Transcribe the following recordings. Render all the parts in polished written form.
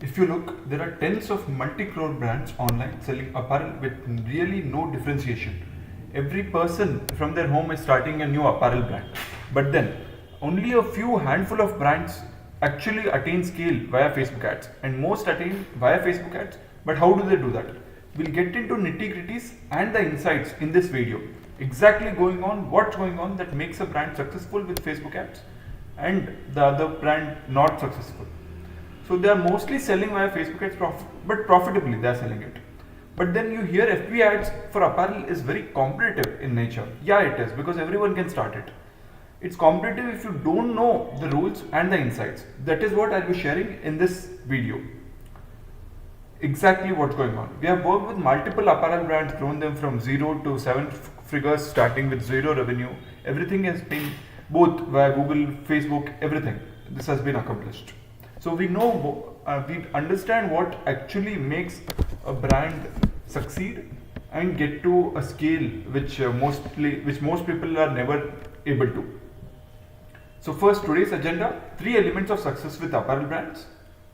If you look, there are tens of multi-crore brands online selling apparel with really no differentiation. Every person from their home is starting a new apparel brand. But then, only a few handful of brands actually attain scale via Facebook ads, and most attain via Facebook ads. But how do they do that? We'll get into nitty-gritties and the insights in this video. Exactly what's going on that makes a brand successful with Facebook ads and the other brand not successful. So they are mostly selling via Facebook ads, but profitably they are selling it. But then you hear FB ads for apparel is very competitive in nature. Yeah, it is, because everyone can start it. It's competitive if you don't know the rules and the insights. That is what I'll be sharing in this video. Exactly what's going on. We have worked with multiple apparel brands, grown them from 0 to 7 figures, starting with zero revenue. Everything has been both via Google, Facebook, everything. This has been accomplished. So we know, we understand what actually makes a brand succeed and get to a scale which most people are never able to. So first, today's agenda: 3 elements of success with apparel brands: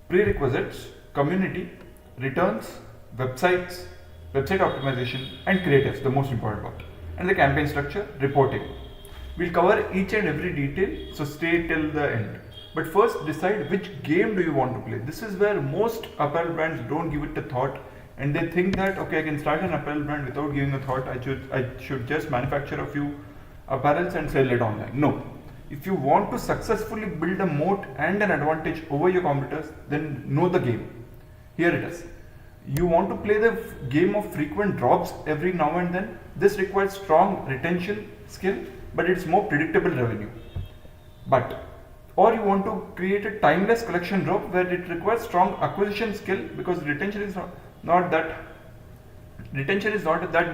prerequisites, community, returns, website optimization, and creatives, the most important part, and the campaign structure, reporting. We'll cover each and every detail, so stay till the end. But first, decide which game do you want to play. This is where most apparel brands don't give it a thought, and they think that, okay, I can start an apparel brand without giving a thought. I should just manufacture a few apparels and sell it online. No. If you want to successfully build a moat and an advantage over your competitors, then know the game. Here it is. You want to play the game of frequent drops every now and then. This requires strong retention skill, but it's more predictable revenue. Or you want to create a timeless collection drop where it requires strong acquisition skill, because retention is not that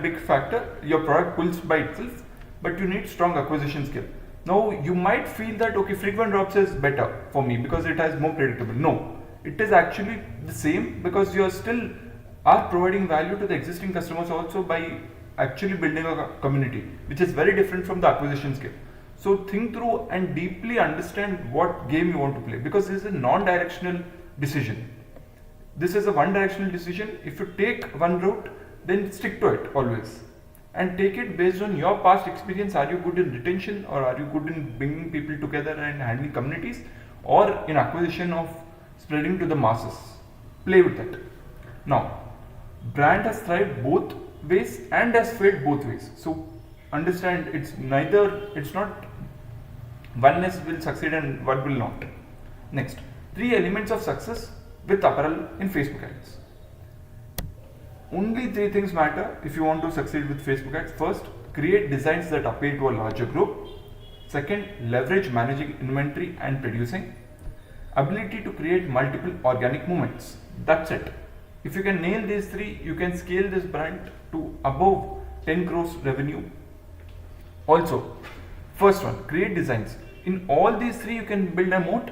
big factor. Your product pulls by itself, but you need strong acquisition skill. Now you might feel that, okay, frequent drops is better for me because it has more predictable. No, it is actually the same, because you are still providing value to the existing customers also by actually building a community, which is very different from the acquisition skill. So think through and deeply understand what game you want to play, because this is a non-directional decision. This is a one-directional decision. If you take one route, then stick to it always, and take it based on your past experience. Are you good in retention, or are you good in bringing people together and handling communities, or in acquisition of spreading to the masses? Play with that. Now, brand has thrived both ways and has failed both ways. So understand, it's not one will succeed and one will not. Next, 3 elements of success with apparel in Facebook ads. Only 3 things matter if you want to succeed with Facebook ads. First, create designs that appeal to a larger group. Second, leverage managing inventory and producing. Ability to create multiple organic movements. That's it. If you can nail these 3, you can scale this brand to above 10 crores revenue. Also, first one, create designs. In all these 3, you can build a moat.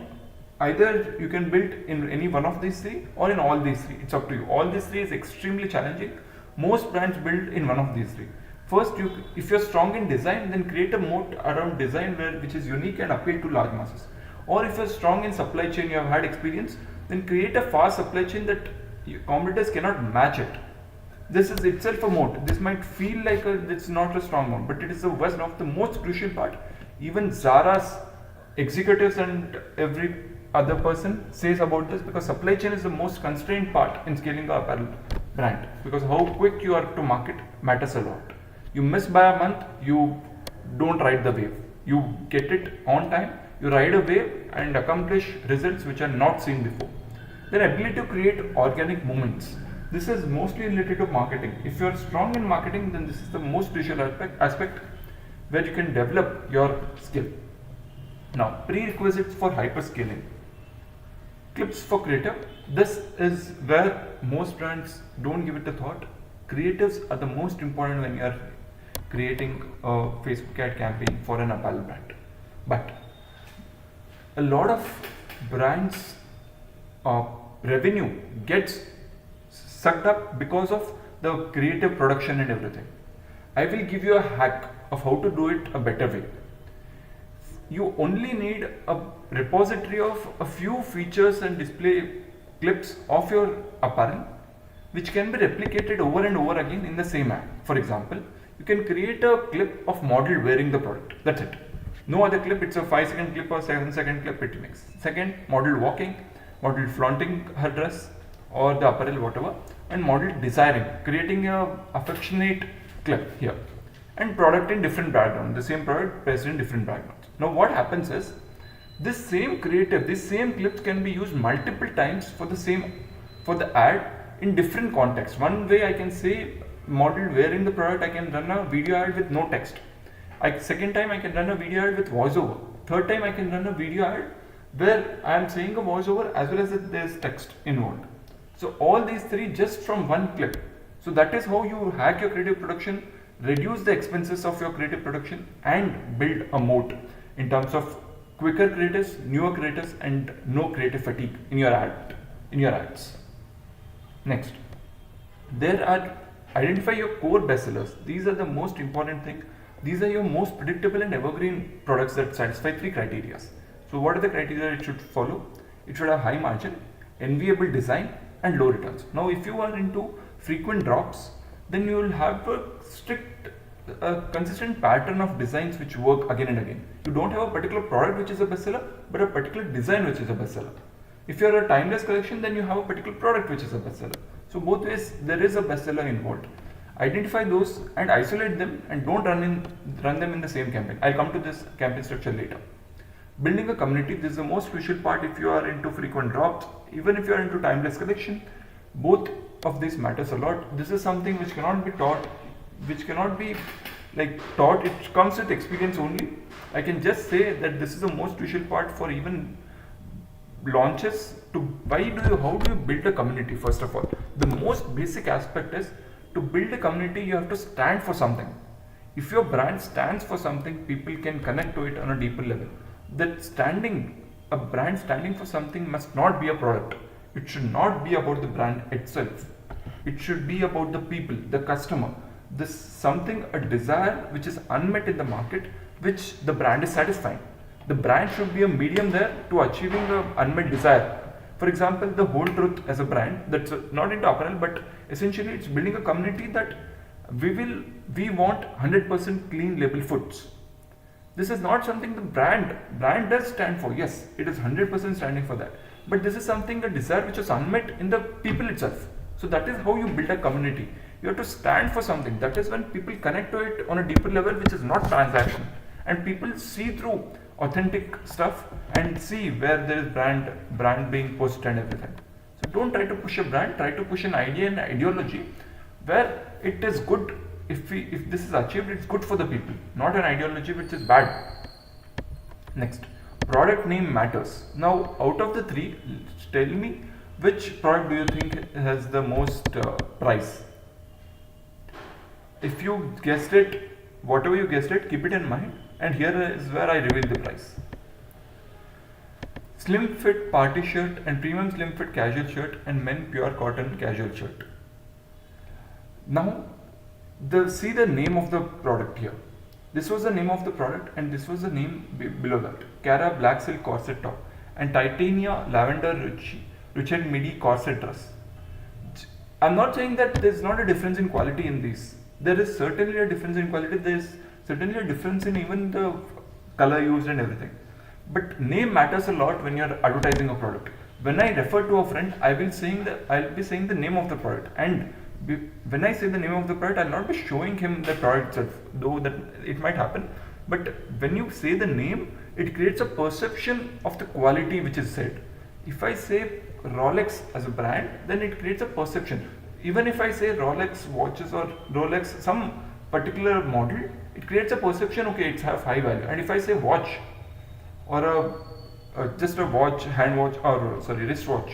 Either you can build in any one of these 3 or in all these 3. It's up to you. All these 3 is extremely challenging. Most brands build in one of these 3. First, if you're strong in design, then create a moat around design which is unique and appeal to large masses. Or if you're strong in supply chain, you have had experience, then create a fast supply chain that your competitors cannot match it. This is itself a moat. This might feel like it's not a strong moat, but it is one of the most crucial part. Even Zara's executives and every other person says about this, because supply chain is the most constrained part in scaling the apparel brand, because how quick you are to market matters a lot. You miss by a month, you don't ride the wave. You get it on time, you ride a wave and accomplish results which are not seen before. Then ability to create organic movements. This is mostly related to marketing. If you are strong in marketing, then this is the most crucial aspect where you can develop your skill. Now, prerequisites for hyperscaling. Clips for creative. This is where most brands don't give it a thought. Creatives are the most important when you are creating a Facebook ad campaign for an apparel brand. But a lot of brands' revenue gets sucked up because of the creative production and everything. I will give you a hack of how to do it a better way. You only need a repository of a few features and display clips of your apparel which can be replicated over and over again in the same ad. For example, you can create a clip of model wearing the product. That's it. No other clip. It's a 5-second clip or 7-second clip it makes. Second, model walking, model flaunting her dress or the apparel, whatever, and model desiring, creating a affectionate clip here. And product in different background. The same product placed in different backgrounds. Now what happens is, this same creative, this same clips can be used multiple times for the ad in different contexts. One way I can say model wearing the product, I can run a video ad with no text. Second time I can run a video ad with voiceover. Third time I can run a video ad where I am saying a voiceover as well as there is text involved. So all these three just from one clip. So that is how you hack your creative production, reduce the expenses of your creative production, and build a moat in terms of quicker creatives, newer creatives, and no creative fatigue in your ads. Next, identify your core bestsellers. These are the most important thing. These are your most predictable and evergreen products that satisfy 3 criteria. So what are the criteria it should follow? It should have high margin, enviable design, and low returns. Now if you are into frequent drops, then you will have a consistent pattern of designs which work again and again. You don't have a particular product which is a bestseller, but a particular design which is a bestseller. If you are a timeless collection, then you have a particular product which is a bestseller. So both ways there is a bestseller involved. Identify those and isolate them, and don't run them in the same campaign. I'll come to this campaign structure later. Building a community, this is the most crucial part if you are into frequent drops, even if you are into timeless collection. Both of this matters a lot. This is something which cannot be taught, it comes with experience only. I can just say that this is the most crucial part for even launches. How do you build a community? First of all, the most basic aspect is to build a community, you have to stand for something. If your brand stands for something, people can connect to it on a deeper level. A brand standing for something must not be a product. It should not be about the brand itself. It should be about the people, the customer. A desire which is unmet in the market, which the brand is satisfying. The brand should be a medium there to achieving an unmet desire. For example, the whole truth as a brand that's not into apparel, but essentially it's building a community that we want 100% clean label foods. This is not something the brand does stand for. Yes, it is 100% standing for that. But this is something, a desire which is unmet in the people itself. So that is how you build a community. You have to stand for something. That is when people connect to it on a deeper level, which is not transaction. And people see through authentic stuff and see where there is brand being posted and everything. So don't try to push a brand, try to push an idea and ideology where it is good. If this is achieved, it's good for the people, not an ideology which is bad. Next, product name matters. Now, out of the 3, tell me which product do you think has the most price? If you guessed it, whatever you guessed it, keep it in mind. And here is where I reveal the price. Slim fit party shirt and premium slim fit casual shirt and men pure cotton casual shirt. Now, see the name of the product here. This was the name of the product and this was the name below that. Cara black silk corset top and Titania lavender richard midi corset dress. I'm not saying that there's not a difference in quality in these. There is certainly a difference in quality. There is certainly a difference in even the color used and everything. But name matters a lot when you're advertising a product. When I refer to a friend, I'll be saying the name of the product, and when I say the name of the product, I'll not be showing him the product itself, though that it might happen. But when you say the name, it creates a perception of the quality which is said. If I say Rolex as a brand, then it creates a perception. Even if I say Rolex watches or Rolex some particular model, it creates a perception, okay, it's have high value. And if I say watch or just a watch, hand watch or wristwatch,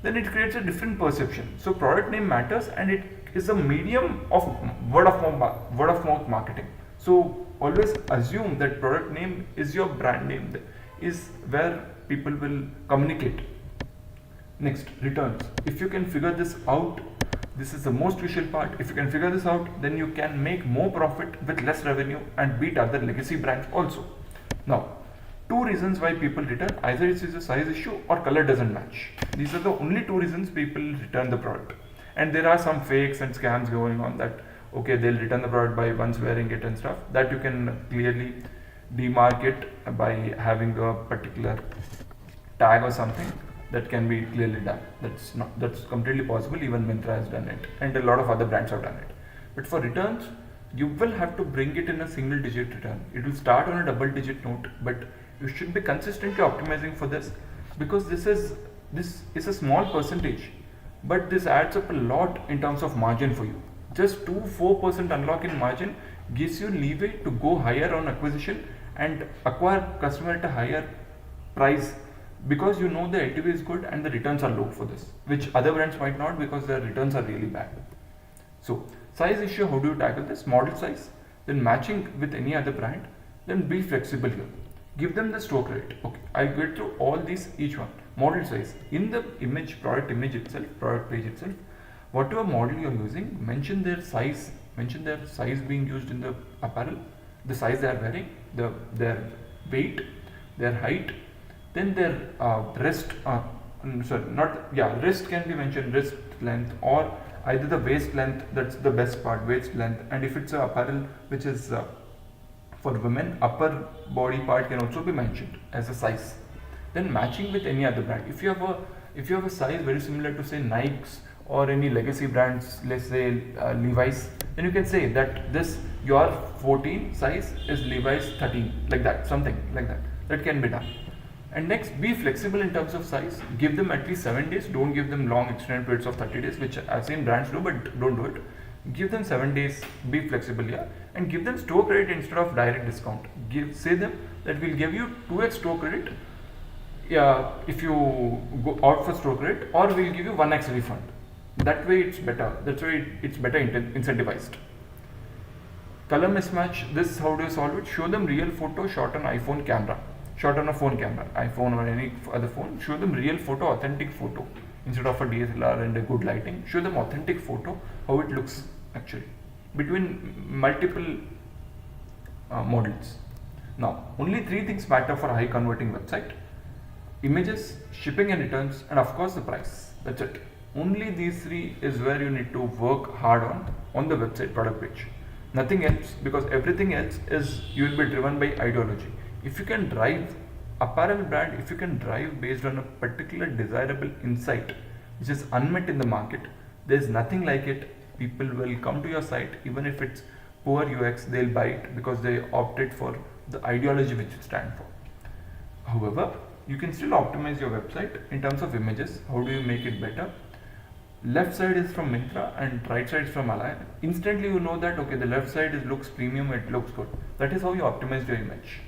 then it creates a different perception. So product name matters, and it is a medium of word of mouth marketing. So always assume that product name is your brand name, is where people will communicate. Next, returns. If you can figure this out, this is the most crucial part. If you can figure this out, then you can make more profit with less revenue and beat other legacy brands also. Now, two reasons why people return: either it is a size issue or color doesn't match. These are the only two reasons people return the product. And there are some fakes and scams going on that okay, they'll return the product by once wearing it and stuff. That you can clearly demark it by having a particular tag or something. That can be clearly done. That's completely possible. Even Myntra has done it, and a lot of other brands have done it. But for returns, you will have to bring it in a single digit return. It will start on a double digit note, but you should be consistently optimizing for this, because this is a small percentage, but this adds up a lot in terms of margin for you. Just 2-4% unlock in margin gives you leeway to go higher on acquisition and acquire customer at a higher price, because you know the LTV is good and the returns are low for this, which other brands might not, because their returns are really bad. So size issue, how do you tackle this? Model size, then matching with any other brand, then be flexible here. Give them the stroke rate. Okay, I'll get through all these, each one. Model size, in the image, product image itself, product page itself, whatever model you're using, mention their size being used in the apparel, the size they are wearing, their weight, their height, then their wrist can be mentioned, wrist length, or either the waist length, that's the best part, waist length. And if it's a apparel which is for women, upper body part can also be mentioned as a size. Then matching with any other brand. If you have a size very similar to say Nikes or any legacy brands, let's say Levi's, then you can say that your 14 size is Levi's 13, like that, something like that. That can be done. And next, be flexible in terms of size. Give them at least 7 days. Don't give them long extended periods of 30 days, which I've seen brands do, but don't do it. Give them 7 days. Be flexible here, and give them store credit instead of direct discount. Say them that we'll give you 2x store credit if you go out for store credit, or we'll give you 1x refund. That way it's better. That's why it's better incentivized. Color mismatch. This, how do you solve it? Show them real photo shot on iPhone camera. Shot on a phone camera, iPhone or any other phone. Show them real photo, authentic photo, instead of a DSLR and a good lighting. Show them authentic photo, how it looks actually, between multiple models. Now, only 3 things matter for a high converting website: images, shipping and returns, and of course the price. That's it. Only these 3 is where you need to work hard on the website product page. Nothing else, because everything else is, you will be driven by ideology. If you can drive apparel brand, if you can drive based on a particular desirable insight which is unmet in the market, there's nothing like it. People will come to your site, even if it's poor UX, they'll buy it because they opted for the ideology which you stand for. However, you can still optimize your website in terms of images. How do you make it better? Left side is from Myntra and right side is from Align. Instantly you know that okay, the left side looks premium, it looks good. That is how you optimize your image.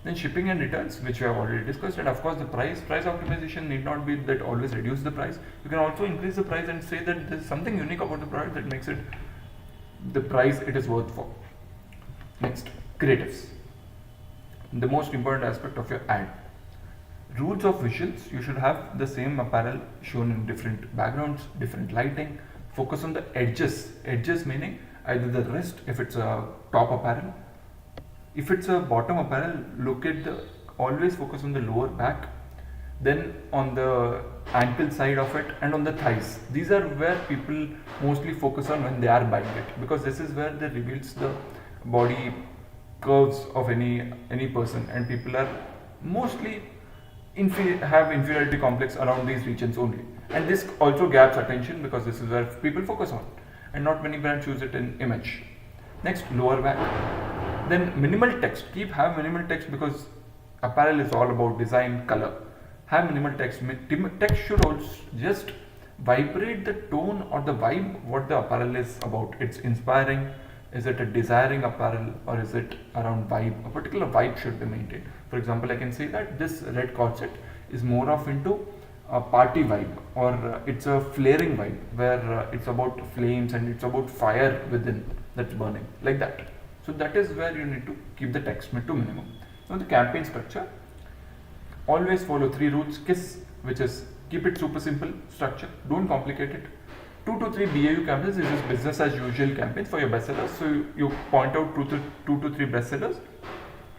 Then shipping and returns, which we have already discussed, and of course the price optimization need not be that always reduce the price. You can also increase the price and say that there is something unique about the product that makes it the price it is worth for. Next, creatives. The most important aspect of your ad. Rules of visuals, you should have the same apparel shown in different backgrounds, different lighting. Focus on the edges. Edges meaning either the wrist if it's a top apparel. If it's a bottom apparel, always focus on the lower back, then on the ankle side of it, and on the thighs. These are where people mostly focus on when they are buying it, because this is where they reveals the body curves of any person, and people are mostly have inferiority complex around these regions only. And this also grabs attention because this is where people focus on, and not many brands use it in image. Next, lower back. Then minimal text. Have minimal text, because apparel is all about design, color. Have minimal text. Text should also just vibrate the tone or the vibe what the apparel is about. It's inspiring. Is it a desiring apparel, or is it around vibe? A particular vibe should be maintained. For example, I can say that this red corset is more of into a party vibe, or it's a flaring vibe where it's about flames and it's about fire within that's burning, like that. So that is where you need to keep the text to minimum. Now the campaign structure, always follow 3 rules. KISS, which is keep it super simple structure, don't complicate it. 2 to 3 BAU campaigns, this is business as usual campaigns for your bestsellers. So you point out 2 to 3 bestsellers,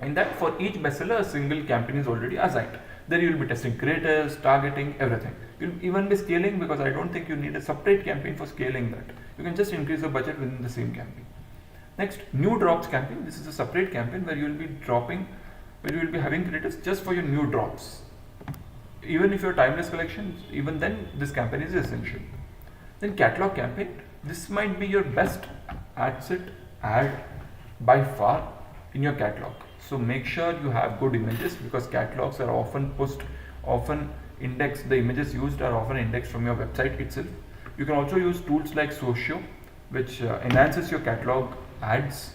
In that, for each bestseller, a single campaign is already assigned. There you will be testing creators, targeting, everything. You'll even be scaling, because I don't think you need a separate campaign for scaling that. You can just increase the budget within the same campaign. Next, new drops campaign. This is a separate campaign where you will be dropping, where you will be having creators just for your new drops. Even if your timeless collections, even then this campaign is essential. Then catalog campaign. This might be your best ad by far in your catalog. So make sure you have good images, because catalogs are often indexed, the images used are often indexed from your website itself. You can also use tools like Socio, which enhances your catalog ads,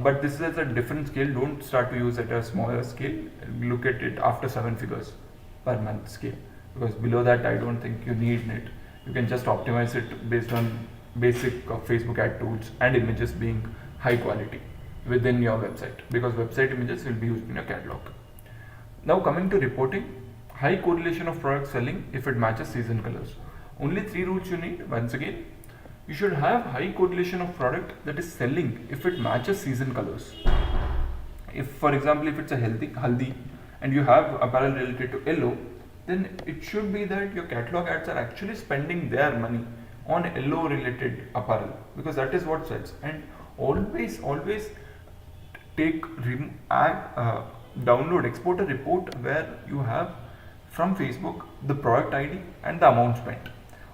but this is at a different scale. Don't start to use it at a smaller scale. Look at it after 7 figures per month scale, because below that I don't think you need it. You can just optimize it based on basic Facebook ad tools and images being high quality within your website, because website images will be used in your catalog. Now coming to reporting, high correlation of product selling if it matches season colors. Only 3 rules you need. Once again, you should have high correlation of product that is selling if it matches season colors. If, for example, if it's a haldi and you have apparel related to yellow, then it should be that your catalog ads are actually spending their money on yellow related apparel, because that is what sells. And always export a report where you have from Facebook the product ID and the amount spent.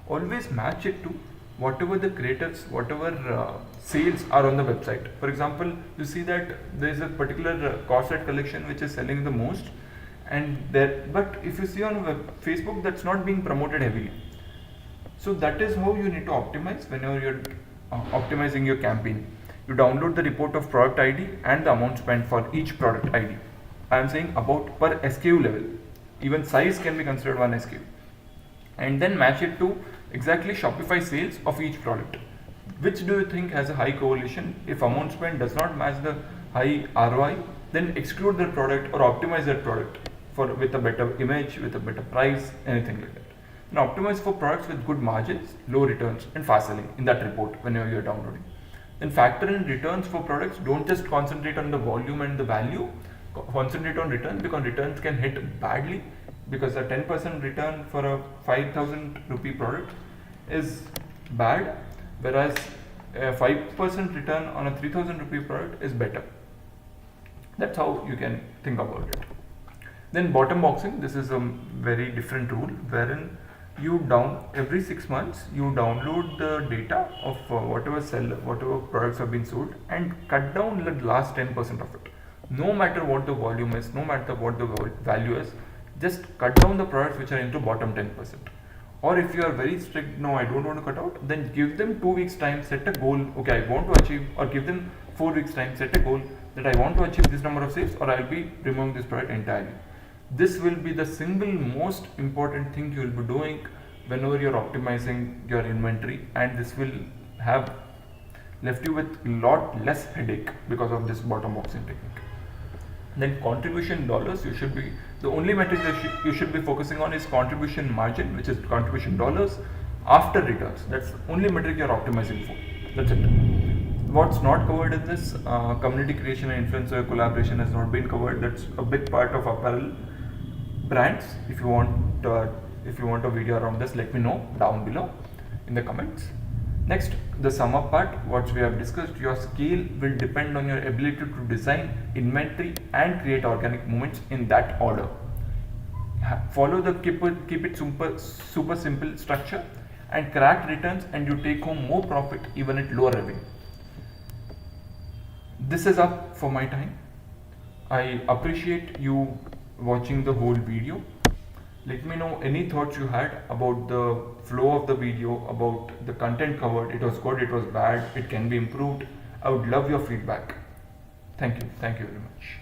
Always match it to whatever the creators, whatever sales are on the website. For example, you see that there is a particular corset collection which is selling the most, but if you see on Facebook, that's not being promoted heavily. So that is how you need to optimize whenever you're optimizing your campaign. You download the report of product ID and the amount spent for each product ID. I am saying about per SKU level. Even size can be considered one SKU. And then match it to exactly Shopify sales of each product. Which do you think has a high correlation? If amount spent does not match the high ROI, then exclude that product or optimize that product with a better image, with a better price, anything like that. And optimize for products with good margins, low returns, and fast selling in that report whenever you're downloading. Then factor in returns for products. Don't just concentrate on the volume and the value. Concentrate on returns, because returns can hit badly, because a 10% return for a 5,000 rupee product is bad, whereas a 5% return on a 3,000 rupee product is better. That's how you can think about it. Then bottom boxing. This is a very different rule, wherein every 6 months you download the data of whatever products have been sold, and cut down the last 10% of it. No matter what the volume is, no matter what the value is, just cut down the products which are into bottom 10%. Or if you are very strict, no, I don't want to cut out, then give them 2 weeks time, set a goal, okay, I want to achieve, or give them 4 weeks time, set a goal that I want to achieve this number of sales, or I'll be removing this product entirely. This will be the single most important thing you will be doing whenever you're optimizing your inventory, and this will have left you with a lot less headache because of this bottom boxing technique. Then contribution dollars, the only metric that you should be focusing on is contribution margin, which is contribution dollars after returns. That's the only metric you're optimizing for. That's it. What's not covered in this, community creation and influencer collaboration has not been covered. That's a big part of apparel brands. If you want a video around this, let me know down below in the comments. Next, the sum up part, what we have discussed. Your scale will depend on your ability to design inventory and create organic movements in that order. Follow the keep it super simple structure, and crack returns, and you take home more profit even at lower revenue. This is up for my time. I appreciate you watching the whole video. Let me know any thoughts you had about the flow of the video, about the content covered. It was good, it was bad, it can be improved. I would love your feedback. Thank you very much.